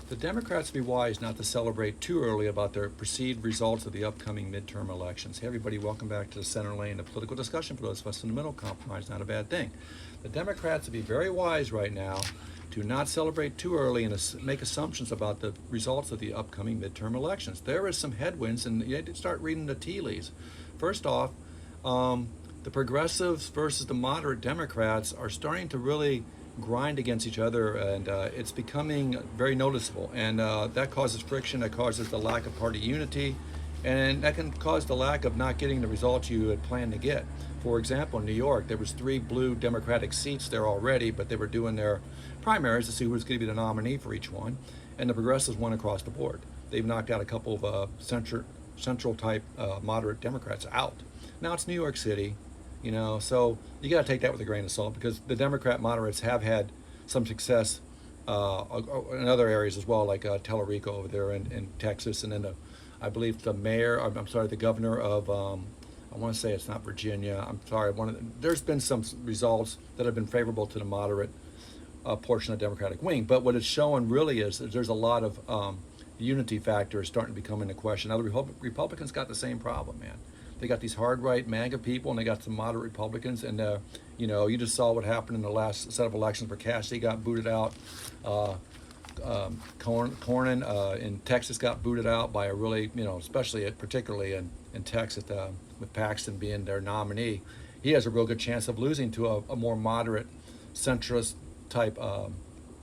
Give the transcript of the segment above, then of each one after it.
The Democrats be wise not to celebrate too early about their perceived results of the upcoming midterm elections. Hey everybody, welcome back to the center lane of political discussion. For those of us in the middle, compromise not a bad thing. The Democrats would be very wise right now to not celebrate too early and make assumptions about the results of the upcoming midterm elections. There is some headwinds, and you need to start reading the tea leaves. First off, the progressives versus the moderate Democrats are starting to really grind against each other, and it's becoming very noticeable, and that causes friction, that causes the lack of party unity, and that can cause the lack of not getting the results you had planned to get. For example, in New York, there was 3 blue Democratic seats there already, but they were doing their primaries to see who was going to be the nominee for each one, and the progressives won across the board. They've knocked out a couple of central type moderate Democrats out. Now it's New York City, so you got to take that with a grain of salt, because the Democrat moderates have had some success in other areas as well, like Tellerico over there in Texas, and then I believe the governor of, I want to say it's not Virginia, I'm sorry, there's been some results that have been favorable to the moderate portion of the Democratic wing, but what it's showing really is that there's a lot of unity factors starting to become into question. Now the Republicans got the same problem, man. They got these hard right MAGA people, and they got some moderate Republicans, and you just saw what happened in the last set of elections where Cassidy got booted out. Cornyn in Texas got booted out by a really, particularly in Texas with Paxton being their nominee. He has a real good chance of losing to a more moderate, centrist type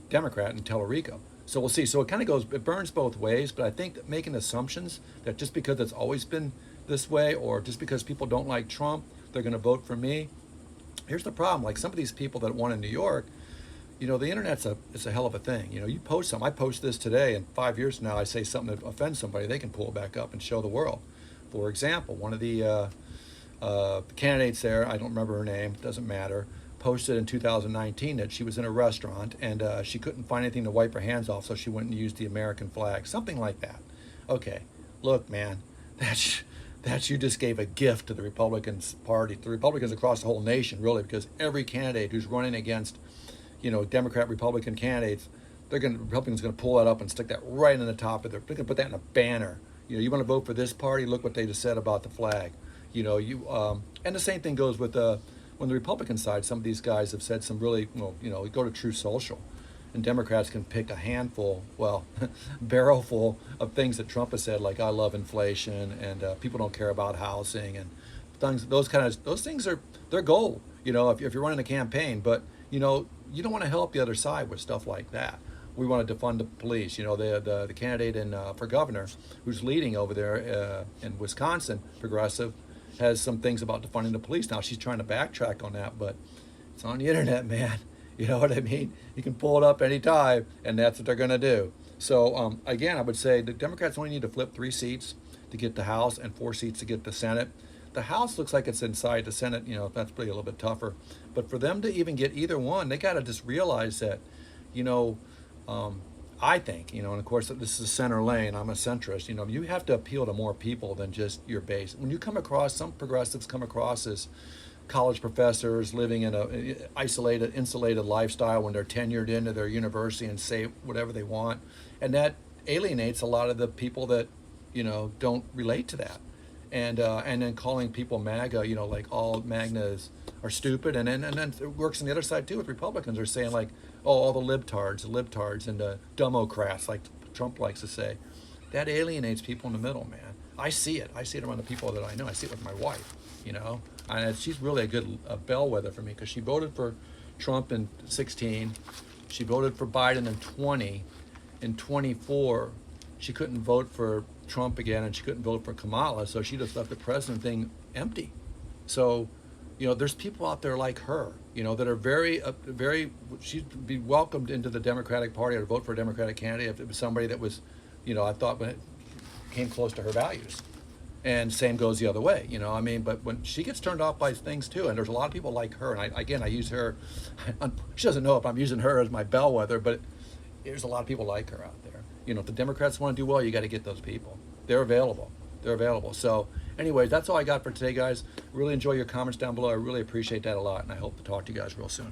Democrat in Tellerico. So we'll see. So it burns both ways, but I think that making assumptions that just because it's always been this way, or just because people don't like Trump, they're going to vote for me. Here's the problem. Like some of these people that won in New York, the internet's it's a hell of a thing. You post something. I post this today, and 5 years from now I say something that offends somebody, they can pull it back up and show the world. For example, one of the candidates there, I don't remember her name, doesn't matter, posted in 2019 that she was in a restaurant and she couldn't find anything to wipe her hands off, so she went and used the American flag, something like that. Okay, look, man, that's you just gave a gift to the Republicans Party, to the Republicans across the whole nation, really, because every candidate who's running against, Democrat, Republican candidates, Republicans going to pull that up and stick that right in the top of they're going to put that in a banner. You want to vote for this party? Look what they just said about the flag. And the same thing goes with on the Republican side. Some of these guys have said some really, go to True Social, and Democrats can pick a handful, barrel full of things that Trump has said, like I love inflation and people don't care about housing and things. Those things they're gold. If you're running a campaign, but you don't want to help the other side with stuff like that. We want to defund the police. The candidate for governor who's leading over there in Wisconsin, progressive, has some things about defunding the police. Now she's trying to backtrack on that, but it's on the internet, man. You know what I mean? You can pull it up anytime, and that's what they're going to do. So, again, I would say the Democrats only need to flip 3 seats to get the House and 4 seats to get the Senate. The House looks like it's inside. The Senate, that's probably a little bit tougher. But for them to even get either one, they got to just realize that, I think, and of course, this is a center lane. I'm a centrist. You have to appeal to more people than just your base. When you come across, some progressives come across as college professors living in a insulated lifestyle when they're tenured into their university and say whatever they want, and that alienates a lot of the people that don't relate to that, and then calling people MAGA, like all MAGNAs are stupid, and then it works on the other side too with Republicans are saying like, oh, all the libtards and the Democrats, like Trump likes to say. That alienates people in the middle, man. I see it around the people that I know. I see it with my wife, and she's really a good bellwether for me, because she voted for Trump in 2016. She voted for Biden in 2020. In 2024, she couldn't vote for Trump again, and she couldn't vote for Kamala, so she just left the president thing empty. So, there's people out there like her, that are very, she'd be welcomed into the Democratic Party or vote for a Democratic candidate if it was somebody that was, I thought when it came close to her values. And same goes the other way, but when she gets turned off by things too, and there's a lot of people like her, and I use her, she doesn't know if I'm using her as my bellwether, but there's a lot of people like her out there. If the Democrats want to do well, you got to get those people. They're available. So anyways, that's all I got for today, guys. Really enjoy your comments down below. I really appreciate that a lot, and I hope to talk to you guys real soon.